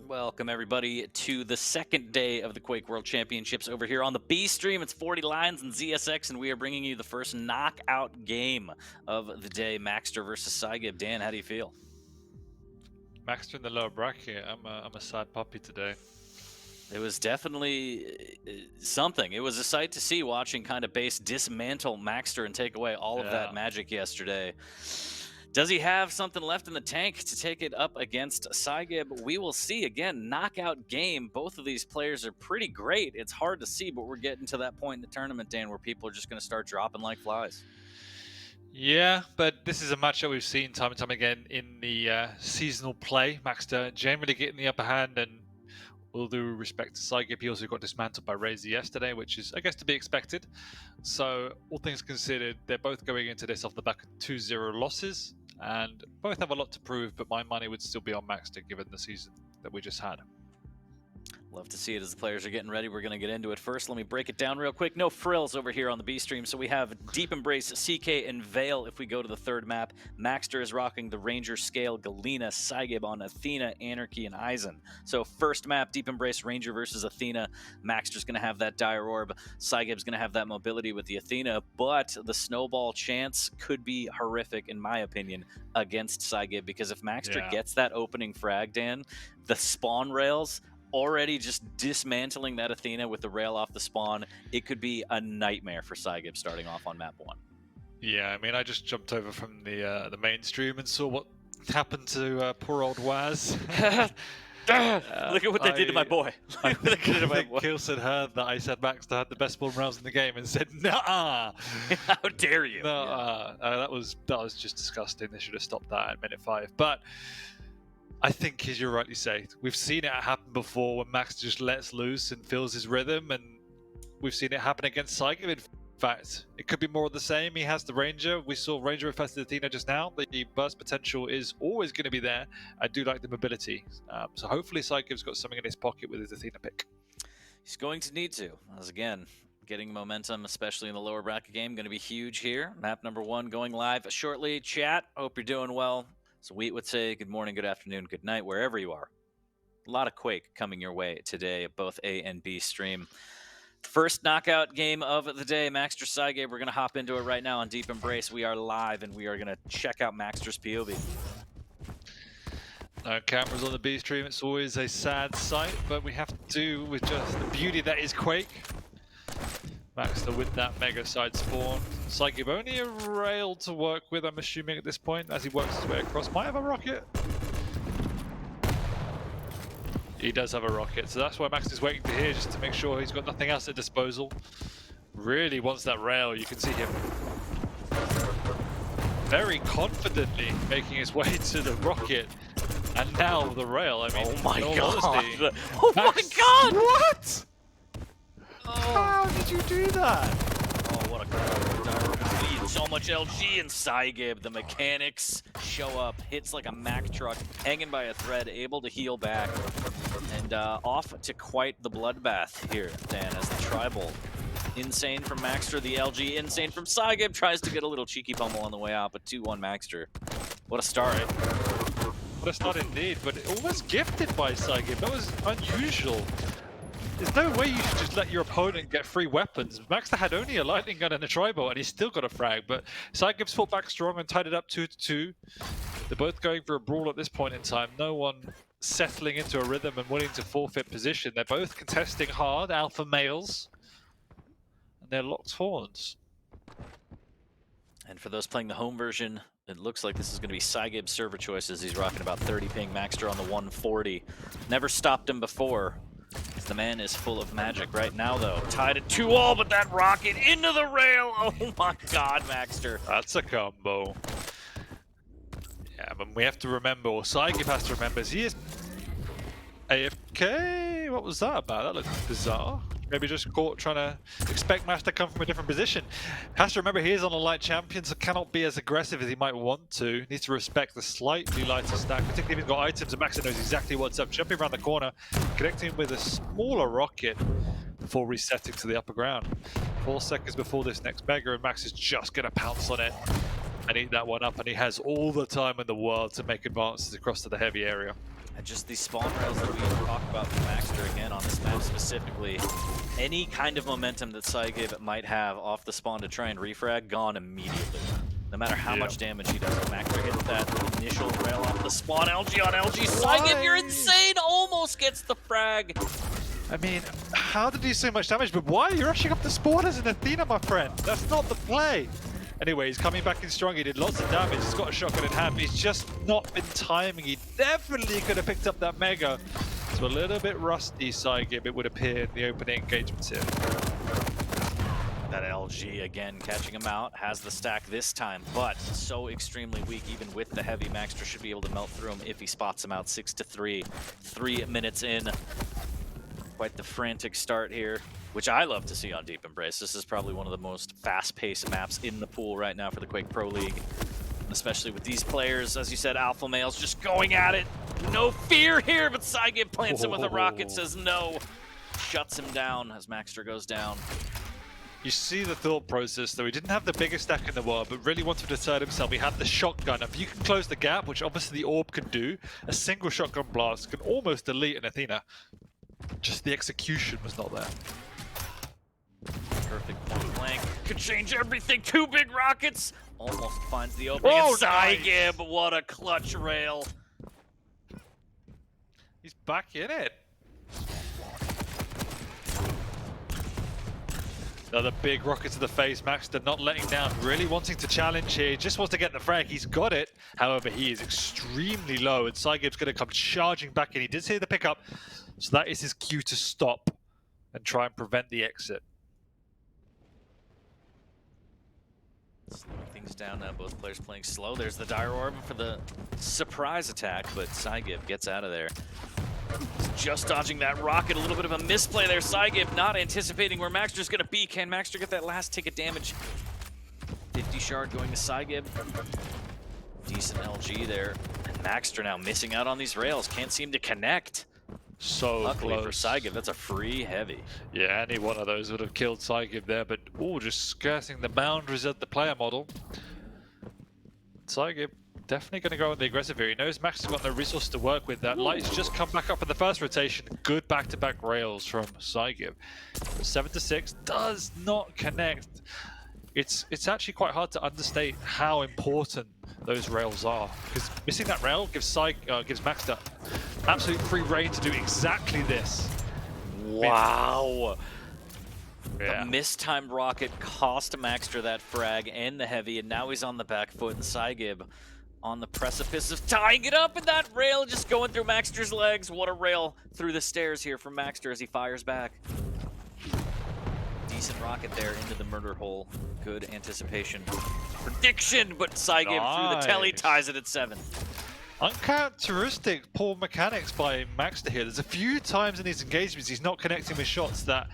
Welcome, everybody, to the second day of the Quake World Championships over here on the B stream. It's 40 Lines and ZSX, and we are bringing you the first knockout game of the day, Maxter versus psygib. Dan, how do you feel? Maxter in the lower bracket. I'm a sad puppy today. It was definitely something. It was a sight to see watching kind of base dismantle Maxter and take away all of that magic yesterday. Does he have something left in the tank to take it up against psygib? We will see. Again, knockout game. Both of these players are pretty great. It's hard to see, but we're getting to that point in the tournament, Dan, where people are just going to start dropping like flies. Yeah, but this is a match that we've seen time and time again in the seasonal play. Maxter generally getting the upper hand, and all due respect to psygib, he also got dismantled by Razor yesterday, which is, I guess, to be expected. So, all things considered, they're both going into this off the back of 2-0 losses, and both have a lot to prove, but my money would still be on Maxter given the season that we just had. Love to see it as the players are getting ready. We're going to get into it first. Let me break it down real quick. No frills over here on the B stream. So we have Deep Embrace, CK, and Veil. If we go to the third map, Maxter is rocking the Ranger Scale, Galena, psygib on Athena, Anarchy, and Eisen. So first map, Deep Embrace, Ranger versus Athena. Maxter's going to have that Dire Orb. psygib's going to have that mobility with the Athena, but the snowball chance could be horrific, in my opinion, against psygib, because if Maxter gets that opening frag, Dan, the spawn rails already just dismantling that Athena with the rail off the spawn, it could be a nightmare for psygib starting off on map 1. Yeah, I mean, I just jumped over from the mainstream and saw what happened to poor old Waz. Look at what they did to my boy. I think Kilson heard that I said Maxter had the best spawn rails in the game and said, "Nah." How dare you? No, that was just disgusting. They should have stopped that at minute 5. But I think, as you rightly say, we've seen it happen before when Max just lets loose and feels his rhythm, and we've seen it happen against psygib. In fact, it could be more of the same. He has the Ranger. We saw Ranger infested Athena just now. The burst potential is always going to be there. I do like the mobility. So hopefully psygib's got something in his pocket with his Athena pick. He's going to need to, as again, getting momentum, especially in the lower bracket game, going to be huge here. Map number 1 going live shortly. Chat, hope you're doing well. So we would say good morning, good afternoon, good night, wherever you are. A lot of Quake coming your way today at both A and B stream. First knockout game of the day, Maxter psygib. We're going to hop into it right now on Deep Embrace. We are live, and we are going to check out Maxter's POV. No cameras on the B stream. It's always a sad sight, but we have to do with just the beauty that is Quake. Maxter with that mega side spawn. psygib only a rail to work with, I'm assuming, at this point, as he works his way across. Might have a rocket. He does have a rocket, so that's why Maxter's waiting to hear, just to make sure he's got nothing else at disposal. Really wants that rail. You can see him very confidently making his way to the rocket. And now the rail. I mean, oh my god! Honesty, oh my god! What? How did you do that? Oh, what a lead. So much LG and psygib. The mechanics show up, hits like a Mack truck, hanging by a thread, able to heal back, and off to quite the bloodbath here, Dan, as the tribal. Insane from Maxter, the LG insane from psygib, tries to get a little cheeky pummel on the way out, but 2-1 Maxter. What a start. What a start indeed, but almost gifted by psygib. That was unusual. There's no way you should just let your opponent get free weapons. Maxter had only a lightning gun and a tri-bolt, and he still got a frag, but psygib's fought back strong and tied it up 2-2. They're both going for a brawl at this point in time. No one settling into a rhythm and willing to forfeit position. They're both contesting hard, alpha males, and they're locked horns. And for those playing the home version, it looks like this is going to be psygib's server choices. He's rocking about 30 ping, Maxter on the 140. Never stopped him before. The man is full of magic right now, though. Tied at 2-all, but that rocket into the rail. Oh my god, Maxter. That's a combo. Yeah, but we have to remember, or psygib has to remember, is he is AFK? What was that about? That looked bizarre. Maybe just caught trying to expect Max to come from a different position. Has to remember he is on a light champion, so cannot be as aggressive as he might want to. Needs to respect the slightly lighter stack, particularly if he's got items and Max knows exactly what's up. Jumping around the corner, connecting with a smaller rocket before resetting to the upper ground. 4 seconds before this next mega, and Max is just going to pounce on it and eat that one up, and he has all the time in the world to make advances across to the heavy area. And just these spawn rails that we talk about from Maxter again on this map specifically, any kind of momentum that psygib might have off the spawn to try and refrag, gone immediately. No matter how much damage he does. Maxter hits that initial rail off the spawn, LG on LG, psygib, you're insane! Almost gets the frag! I mean, how to do so much damage, but why are you rushing up the spawn as an Athena, my friend? That's not the play! Anyway, he's coming back in strong. He did lots of damage. He's got a shotgun in hand, but he's just not been timing. He definitely could have picked up that Mega. So a little bit rusty, psygib, it would appear in the opening engagements here. That LG again catching him out, has the stack this time, but so extremely weak even with the heavy. Maxter should be able to melt through him if he spots him out. 6-3, 3 minutes in. Quite the frantic start here, which I love to see on Deep Embrace. This is probably one of the most fast-paced maps in the pool right now for the Quake Pro League. Especially with these players, as you said, alpha males just going at it. No fear here, but psygib plants him with a rocket, says no. Shuts him down as Maxter goes down. You see the thought process, though. He didn't have the biggest stack in the world, but really wanted to assert himself. He had the shotgun. If you can close the gap, which obviously the orb can do, a single shotgun blast can almost delete an Athena. Just the execution was not there. Perfect point blank. Could change everything. 2 big rockets. Almost finds the opening. Oh, and psygib, nice. What a clutch rail. He's back in it. Another big rocket to the face. Maxter not letting down, really wanting to challenge here. He just wants to get the frag. He's got it. However, he is extremely low, and psygib's going to come charging back in. He did see the pickup, so that is his cue to stop and try and prevent the exit. Slowing things down now, both players playing slow. There's the Dire Orb for the surprise attack, but psygib gets out of there. Just dodging that rocket, a little bit of a misplay there. psygib not anticipating where Maxter's gonna be. Can Maxter get that last tick of damage? 50 shard going to psygib. Decent LG there. And Maxter now missing out on these rails. Can't seem to connect. So luckily close. For psygib, that's a free heavy. Yeah, any one of those would have killed psygib there, but just skirting the boundaries of the player model. psygib definitely going to go on the aggressive here. He knows Maxter's got no resources to work with. That light's just come back up in the first rotation. Good back-to-back rails from psygib. 7-6 does not connect. It's actually quite hard to understate how important those rails are, because missing that rail gives Maxter absolute free reign to do exactly this. Wow. Yeah. The mistimed rocket cost Maxter that frag and the heavy, and now he's on the back foot, and psygib on the precipice of tying it up, and that rail just going through Maxter's legs. What a rail through the stairs here from Maxter as he fires back. Decent rocket there into the murder hole. Good anticipation. Prediction, but psygib through the telly ties it at 7. Uncharacteristic poor mechanics by Maxter here. There's a few times in these engagements he's not connecting with shots that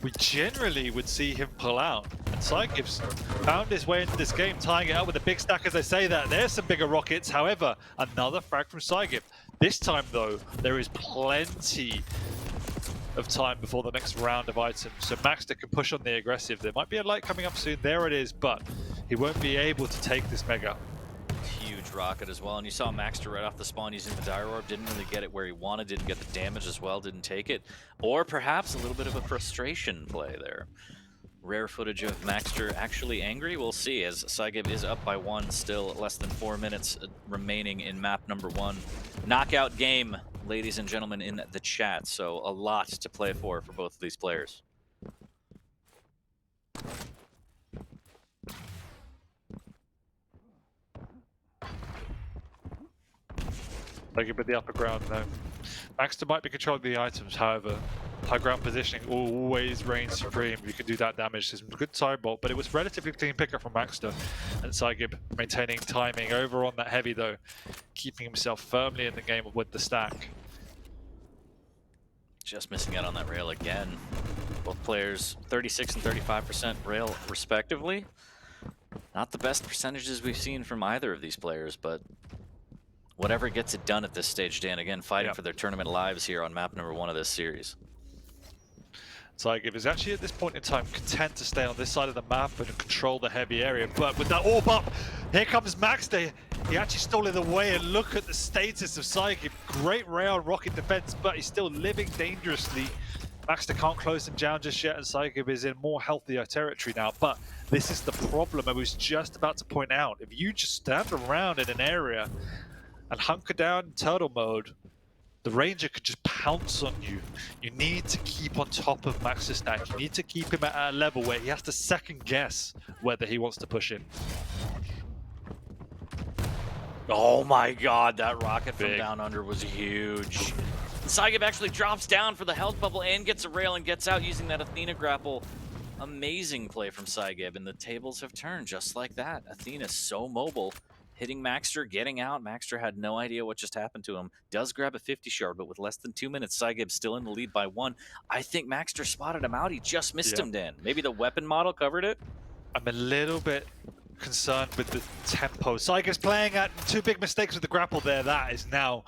we generally would see him pull out. And psygib's found his way into this game, tying it up with a big stack as they say that. There's some bigger rockets. However, another frag from psygib. This time, though, there is plenty of time before the next round of items, so Maxter can push on the aggressive. There might be a light coming up soon. There it is, but he won't be able to take this Mega. Huge rocket as well, and you saw Maxter right off the spawn using the Dire Orb. Didn't really get it where he wanted, didn't get the damage as well, didn't take it. Or perhaps a little bit of a frustration play there. Rare footage of Maxter actually angry, we'll see, as psygib is up by 1, still less than 4 minutes remaining in map number 1. Knockout game, ladies and gentlemen in the chat, so a lot to play for both of these players. Psygib with the upper ground though. Maxter might be controlling the items, however, high ground positioning always reigns supreme. You can do that damage. There's some good side bolt, but it was relatively clean pickup from Maxter. And psygib maintaining timing over on that heavy though, keeping himself firmly in the game with the stack. Just missing out on that rail again. Both players 36 and 35% rail respectively. Not the best percentages we've seen from either of these players, but whatever gets it done at this stage, Dan, again, fighting for their tournament lives here on map number 1 of this series. psygib is actually at this point in time content to stay on this side of the map and control the heavy area. But with that orb up, here comes maxter. He actually stole it away, and look at the status of psygib. Great rail rocket defense, but he's still living dangerously. maxter can't close him down just yet, and psygib is in more healthier territory now. But this is the problem I was just about to point out. If you just stand around in an area and hunker down in turtle mode, the Ranger could just pounce on you. You need to keep on top of max's stack. You need to keep him at a level where he has to second guess whether he wants to push in. Oh my god, that rocket from Big. down under was huge. psygib actually drops down for the health bubble and gets a rail and gets out using that Athena grapple. Amazing play from psygib, and the tables have turned just like that. Athena's so mobile. Hitting maxter, getting out. maxter had no idea what just happened to him. Does grab a 50 shard, but with less than 2 minutes, psygib's still in the lead by 1. I think maxter spotted him out. He just missed him, Dan. Maybe the weapon model covered it? I'm a little bit concerned with the tempo. psygib's playing at 2 big mistakes with the grapple there. That is now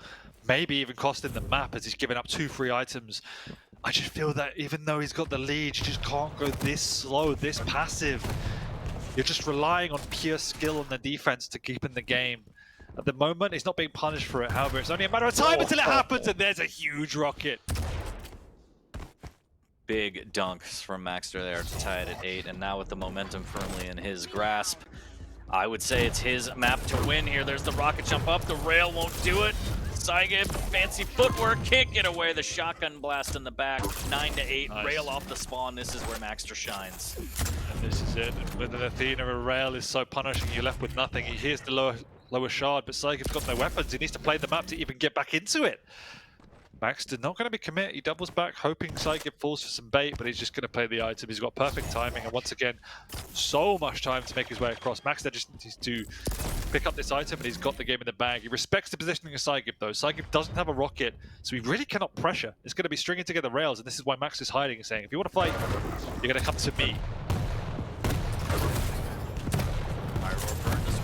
maybe even costing the map as he's giving up 2 free items. I just feel that even though he's got the lead, you just can't go this slow, this passive. You're just relying on pure skill on the defense to keep in the game. At the moment, he's not being punished for it. However, it's only a matter of time until it happens, and there's a huge rocket. Big dunks from maxter there to tie it at 8, and now with the momentum firmly in his grasp, I would say it's his map to win here. There's the rocket jump up, the rail won't do it. psygib, fancy footwork, can't get away. The shotgun blast in the back, 9 to 8, Nice. Rail off the spawn. This is where maxter shines. And this is it. With an Athena, a rail is so punishing. You're left with nothing. He hears the lower shard, but psygib's got no weapons. He needs to play the map to even get back into it. maxter not going to be commit. He doubles back, hoping psygib falls for some bait, but he's just going to play the item. He's got perfect timing, and once again, so much time to make his way across. maxter just needs to pick up this item, and he's got the game in the bag. He respects the positioning of psygib, though. psygib doesn't have a rocket, so he really cannot pressure. It's going to be stringing together rails, and this is why Max is hiding and saying, if you want to fight, you're going to come to me.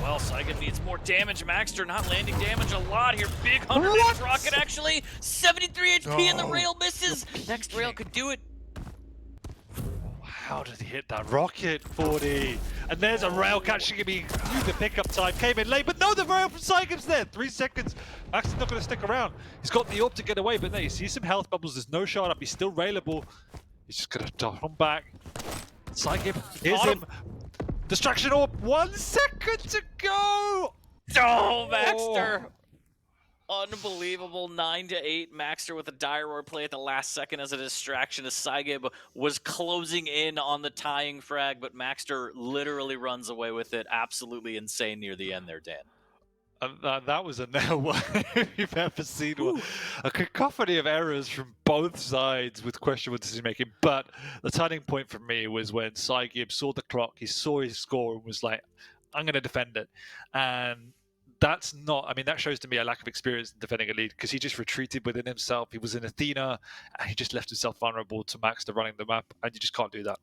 Well, psygib needs more damage. maxter not landing damage a lot here. Big 100 damage rocket, actually. 73 HP and the rail misses. Next rail could do it. How did he hit that rocket? 40. And there's a rail catching him. He knew the pickup time, came in late, but no, the rail from psygib's there. 3 seconds. Max's not going to stick around. He's got the orb to get away, but no, you see some health bubbles. There's no shard up. He's still railable. He's just going to dart on back. psygib, here's him. Distraction orb, 1 second to go! Oh, maxter! Unbelievable, 9 to 8. maxter with a dire roar play at the last second as a distraction as psygib was closing in on the tying frag, but maxter literally runs away with it. Absolutely insane near the end there, Dan. That was a nail one you've ever seen. One. A cacophony of errors from both sides with questionable decision making. But the turning point for me was when psygib saw the clock, he saw his score, and was like, I'm going to defend it. And that's not, I mean, that shows to me a lack of experience in defending a lead, because he just retreated within himself. He was in Athena, and he just left himself vulnerable to maxter running the map, and you just can't do that.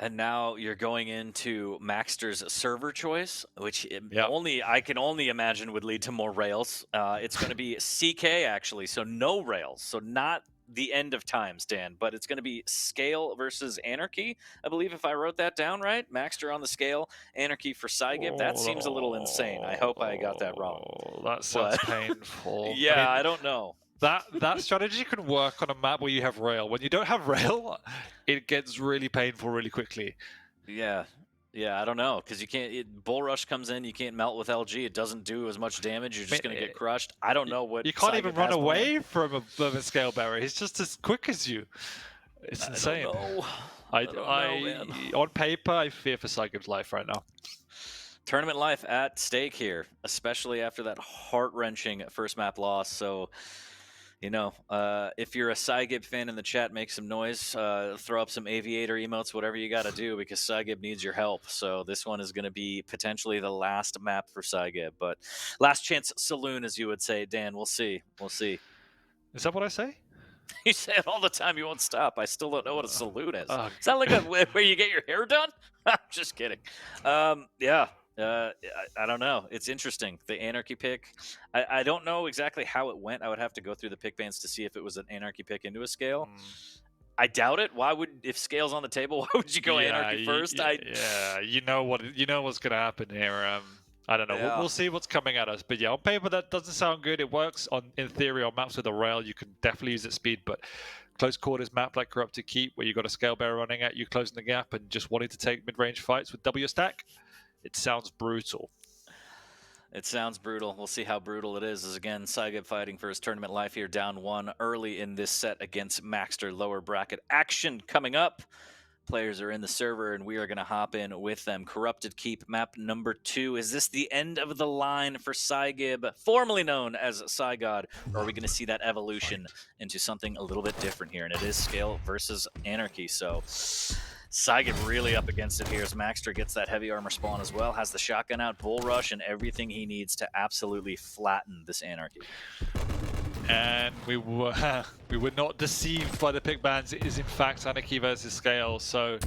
And now you're going into maxter's server choice, which Yep. I can only imagine would lead to more rails. It's going to be CK, actually, so no rails. So not the end of times, Dan, but it's going to be scale versus anarchy, I believe, if I wrote that down right. maxter on the scale, anarchy for psygib. That seems a little insane. I hope I got that wrong. That sounds painful. Yeah, I mean, I don't know. That strategy can work on a map where you have rail. When you don't have rail, it gets really painful really quickly. Yeah, I don't know, because you can't. Bull rush comes in, you can't melt with LG. It doesn't do as much damage. You're just going to get crushed. I don't know what. You can't even run has away from a scale barrier. He's just as quick as you. It's insane. I don't know, man. On paper, I fear for psygib's life right now. Tournament life at stake here, especially after that heart-wrenching first map loss. So, you know, if you're a psygib fan in the chat, make some noise, throw up some aviator emotes, whatever you got to do, because psygib needs your help. So this one is going to be potentially the last map for psygib, but last chance saloon, as you would say. Dan, we'll see. We'll see. Is that what I say? You say it all the time. You won't stop. I still don't know what a saloon is. Is that like where you get your hair done? I'm just kidding. Yeah. I don't know. It's interesting. The anarchy pick. I don't know exactly how it went. I would have to go through the pick bans to see if it was an anarchy pick into a scale. I doubt it. Why would, if Scale's on the table, why would you go Anarchy first? Yeah, you know what's gonna happen here. I don't know. Yeah. We'll see what's coming at us. But yeah, on paper that doesn't sound good. It works in theory on maps with a rail. You can definitely use its speed, but close quarters map like Corrupted Keep, where you got a Scale Bearer running at you, closing the gap, and just wanting to take mid-range fights with W stack, it sounds brutal. It sounds brutal. We'll see how brutal it is. As again, psygib fighting for his tournament life here, down 1 early in this set against maxter. Lower bracket action coming up. Players are in the server, and we are going to hop in with them. Corrupted Keep, map number 2. Is this the end of the line for psygib, formerly known as psygod, or are we going to see that evolution into something a little bit different here? And it is Scale versus Anarchy, so psygib really up against it here as maxter gets that heavy armor spawn as well, has the shotgun out, bull rush, and everything he needs to absolutely flatten this Anarchy. And we were not deceived by the pick bans. It is in fact Anarchy versus Scale. So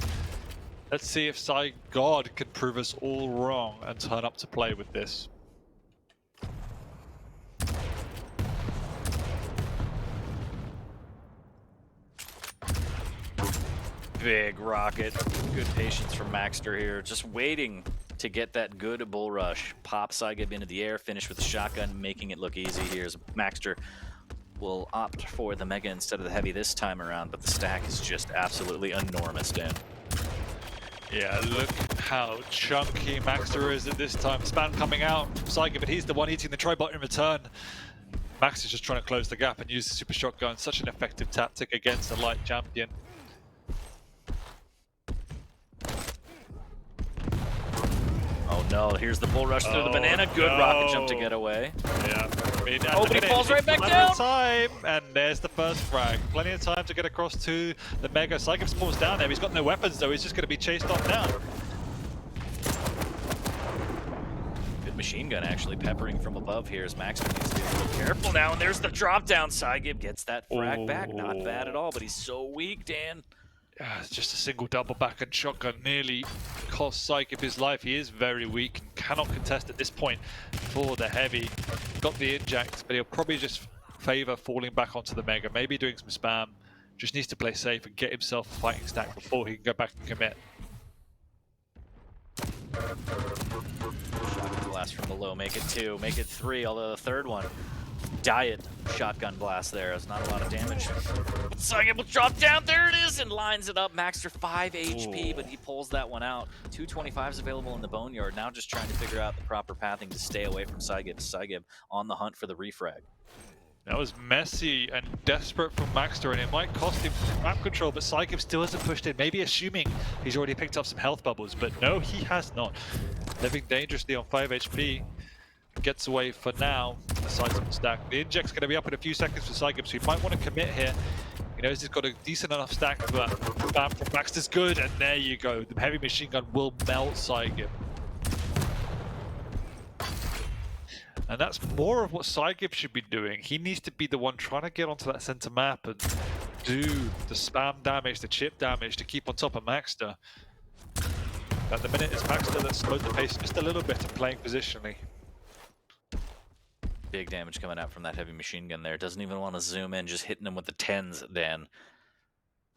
let's see if psygod can prove us all wrong and turn up to play with this. Big rocket, good patience from maxter here, just waiting to get that good bull rush. Pop psygib into the air, finish with the shotgun, making it look easy here as maxter will opt for the mega instead of the heavy this time around, but the stack is just absolutely enormous, Dan. Yeah, look how chunky maxter is at this time. Spam coming out from psygib, but he's the one eating the tribot in return. Max is just trying to close the gap and use the super shotgun. Such an effective tactic against a light champion. Oh no, here's the bull rush through the banana. Good rocket jump to get away. Yeah. I mean, oh, but he falls right back down! Time, and there's the first frag. Plenty of time to get across to the mega. psygib spawns down there. He's got no weapons though. He's just going to be chased off now. Good machine gun actually peppering from above here as maxter needs to be a little careful now. And there's the drop down. psygib gets that frag back. Not bad at all, but he's so weak, Dan. It's just a single double back and shotgun nearly cost psygib his life. He is very weak and cannot contest at this point for the heavy. Got the inject, but he'll probably just favor falling back onto the mega, maybe doing some spam. Just needs to play safe and get himself a fighting stack before he can go back and commit. Shotgun blast from below, make it 2, make it 3, although the third one, diet shotgun blast there. It's not a lot of damage. psygib will drop down, there it is, and lines it up. maxter 5 HP, but he pulls that one out. 225s available in the boneyard. Now just trying to figure out the proper pathing to stay away from psygib. psygib on the hunt for the refrag. That was messy and desperate from maxter, and it might cost him map control, but psygib still hasn't pushed in, maybe assuming he's already picked up some health bubbles, but no, he has not. Living dangerously on 5 HP. Gets away for now, the sizable stack. The inject's going to be up in a few seconds for psygib, so he might want to commit here. He knows he's got a decent enough stack, but spam from maxter's good, and there you go. The heavy machine gun will melt psygib. And that's more of what psygib should be doing. He needs to be the one trying to get onto that center map and do the spam damage, the chip damage to keep on top of maxter. At the minute, it's maxter that slowed the pace just a little bit and playing positionally. Big damage coming out from that heavy machine gun there. Doesn't even want to zoom in, just hitting him with the 10s, Dan.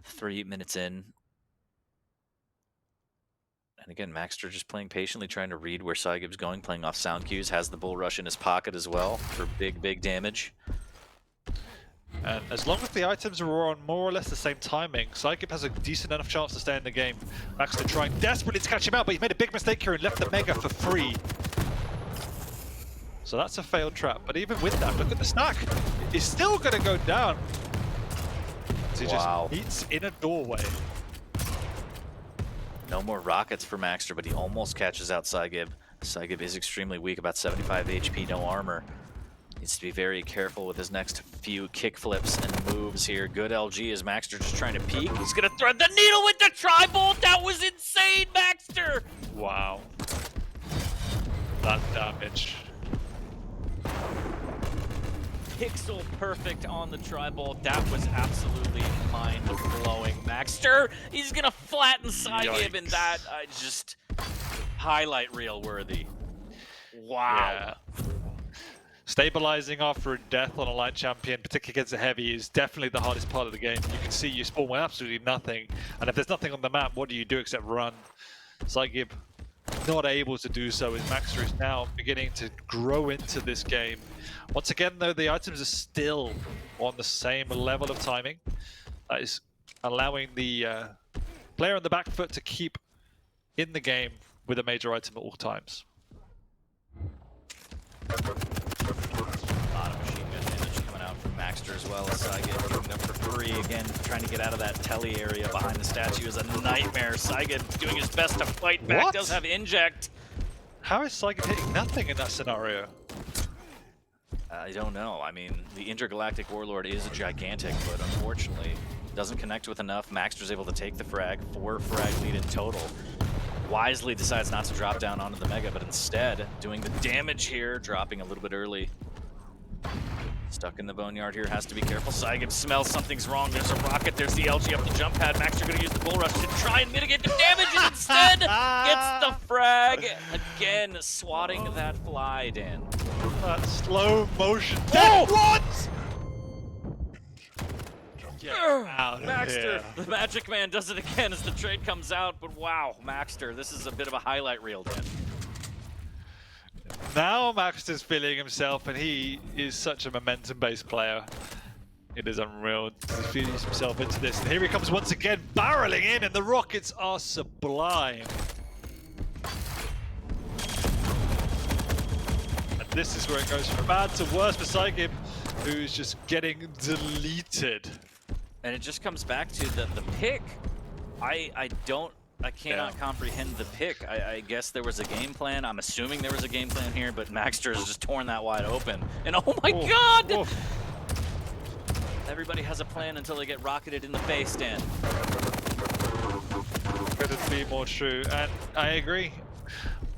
3 minutes in. And again, maxter just playing patiently, trying to read where psygib's going, playing off sound cues, has the bull rush in his pocket as well for big damage. And as long as the items are on more or less the same timing, psygib has a decent enough chance to stay in the game. maxter trying desperately to catch him out, but he's made a big mistake here and left the mega for free. So that's a failed trap, but even with that, look at the stack. He's still going to go down. He just meets in a doorway. No more rockets for maxter, but he almost catches out psygib. psygib is extremely weak, about 75 HP, no armor. Needs to be very careful with his next few kick flips and moves here. Good LG as maxter just trying to peek. He's going to thread the needle with the tri-bolt. That was insane, maxter! Wow. That damage. Pixel perfect on the tri-bolt. That was absolutely mind-blowing. maxter, he's gonna flatten psygib, and that just highlight reel worthy. Wow. Yeah. Stabilizing after a death on a light champion, particularly against a heavy, is definitely the hardest part of the game. You can see you spawn with absolutely nothing, and if there's nothing on the map, what do you do except run? psygib not able to do so, as maxter is now beginning to grow into this game. Once again, though, the items are still on the same level of timing. That is allowing the player on the back foot to keep in the game with a major item at all times. A lot of machine gun damage coming out from maxter as well as psygib moving up for free. Again, trying to get out of that telly area behind the statue is a nightmare. psygib doing his best to fight back. What? Does have inject. How is psygib hitting nothing in that scenario? I don't know. I mean, the intergalactic warlord is gigantic, but unfortunately doesn't connect with enough. maxter's able to take the frag, 4 frag lead in total. Wisely decides not to drop down onto the mega, but instead doing the damage here, dropping a little bit early. Stuck in the boneyard here, has to be careful. psygib smells something's wrong. There's a rocket, there's the LG up the jump pad. maxter gonna use the bull rush to try and mitigate the damage, and instead gets the frag. Again, swatting that fly, Dan. That slow motion. Oh! What? Get out of maxter, here. the magic man does it again as the trade comes out, but wow, maxter, this is a bit of a highlight reel, Dan. Now maxter's feeling himself, and he is such a momentum-based player. It is unreal to fuse himself into this. And here he comes once again, barreling in, and the rockets are sublime. And this is where it goes from bad to worse for psygib, who's just getting deleted. And it just comes back to the pick. I cannot comprehend the pick. I guess there was a game plan. I'm assuming there was a game plan here, but maxter has just torn that wide open. And oh my god! Oh. Everybody has a plan until they get rocketed in the face, Dan. Couldn't be more true, and I agree.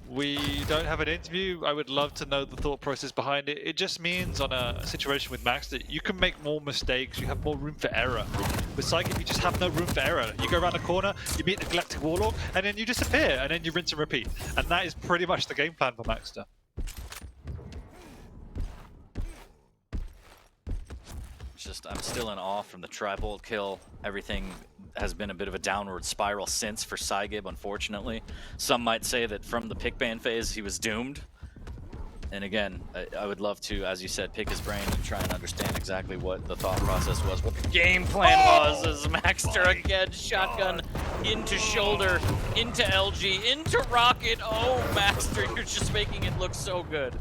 We don't have an interview. I would love to know the thought process behind it. It just means on a situation with maxter, you can make more mistakes, you have more room for error. With psygib, you just have no room for error. You go around the corner, you meet the Galactic Warlock, and then you disappear, and then you rinse and repeat. And that is pretty much the game plan for maxter. I'm still in awe from the tri-bolt kill. Everything has been a bit of a downward spiral since for psygib, unfortunately. Some might say that from the pick ban phase, he was doomed. And again, I would love to, as you said, pick his brain and try and understand exactly what the thought process was, what the game plan was, as maxter again, shotgun into shoulder, into LG, into rocket. Oh, maxter, you're just making it look so good.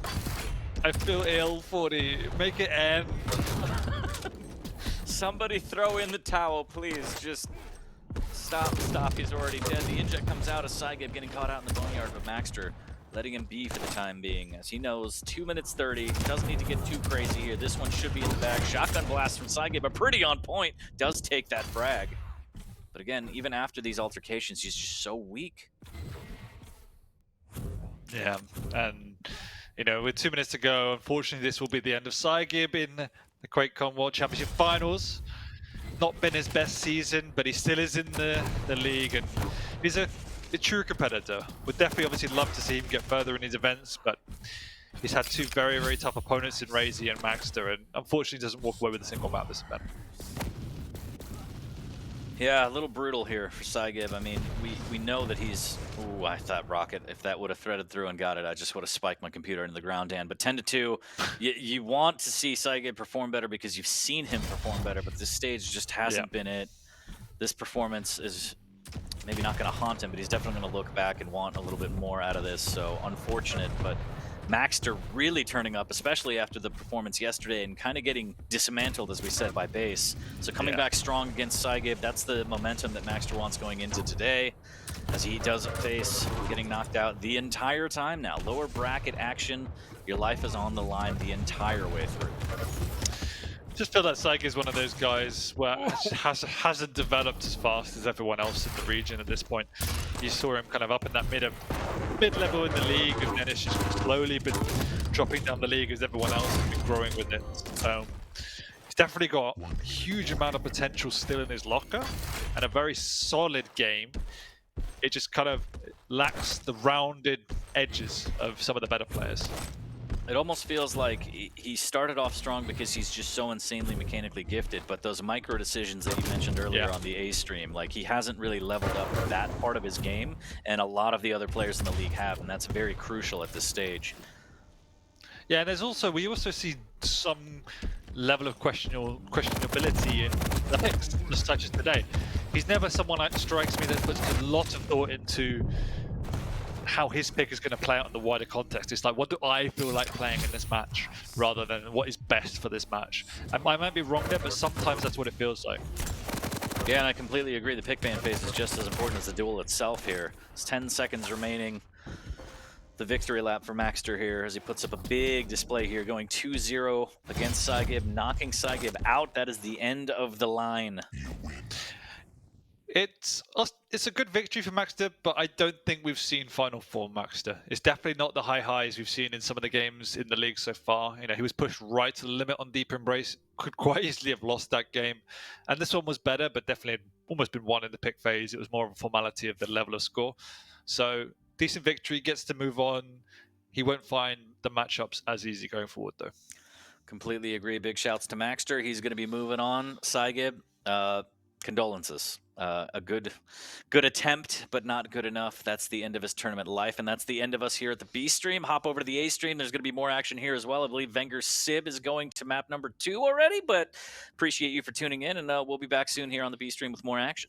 I feel ill for the make it end. Somebody throw in the towel, please. Just stop. He's already dead. The inject comes out as psygib getting caught out in the boneyard, but maxter letting him be for the time being, as he knows 2 minutes 30. Doesn't need to get too crazy here. This one should be in the bag. Shotgun blast from psygib, but pretty on point. Does take that frag. But again, even after these altercations, he's just so weak. Yeah, and you know, with 2 minutes to go, unfortunately, this will be the end of psygib in the QuakeCon World Championship Finals. Not been his best season, but he still is in the league, and he's a true competitor. Would definitely obviously love to see him get further in his events, but he's had 2 very, very tough opponents in Razy and maxter, and unfortunately doesn't walk away with a single map this event. Yeah, a little brutal here for psygib. I mean, we know that he's... Ooh, I thought rocket, if that would have threaded through and got it, I just would have spiked my computer into the ground, Dan. But 10-2, you want to see psygib perform better because you've seen him perform better, but this stage just hasn't been it. This performance is maybe not going to haunt him, but he's definitely going to look back and want a little bit more out of this. So unfortunate, but maxter really turning up, especially after the performance yesterday and kind of getting dismantled, as we said, by base. So coming back strong against psygib, that's the momentum that maxter wants going into today, as he does face getting knocked out the entire time now. Lower bracket action, your life is on the line the entire way through. Just feel that psygib is one of those guys where hasn't developed as fast as everyone else in the region at this point. You saw him kind of up in that mid-level in the league, and then it's just slowly been dropping down the league as everyone else has been growing with it. So he's definitely got a huge amount of potential still in his locker, and a very solid game. It just kind of lacks the rounded edges of some of the better players. It almost feels like he started off strong because he's just so insanely mechanically gifted, but those micro decisions that you mentioned earlier Yeah. on the A stream, like he hasn't really leveled up that part of his game, and a lot of the other players in the league have, and that's very crucial at this stage. Yeah, and we also see some level of questionability in the picks, just such as today. He's never someone that strikes me that puts a lot of thought into how his pick is going to play out in the wider context. It's like, what do I feel like playing in this match, rather than what is best for this match. And I might be wrong there, but sometimes that's what it feels like. Yeah, and I completely agree. The pick ban phase is just as important as the duel itself here. It's 10 seconds remaining. The victory lap for maxter here as he puts up a big display here, going 2-0 against psygib, knocking psygib out. That is the end of the line. It's a good victory for maxter, but I don't think we've seen final form maxter. It's definitely not the high highs we've seen in some of the games in the league so far. You know, he was pushed right to the limit on Deep Embrace, could quite easily have lost that game. And this one was better, but definitely almost been won in the pick phase. It was more of a formality of the level of score. So decent victory, gets to move on. He won't find the matchups as easy going forward, though. Completely agree. Big shouts to maxter. He's going to be moving on. psygib, condolences. A good attempt, but not good enough. That's the end of his tournament life, and that's the end of us here at the B stream. Hop over to the A stream. There's going to be more action here as well. I believe Wenger Sib is going to map number 2 already, but appreciate you for tuning in, and we'll be back soon here on the B stream with more action.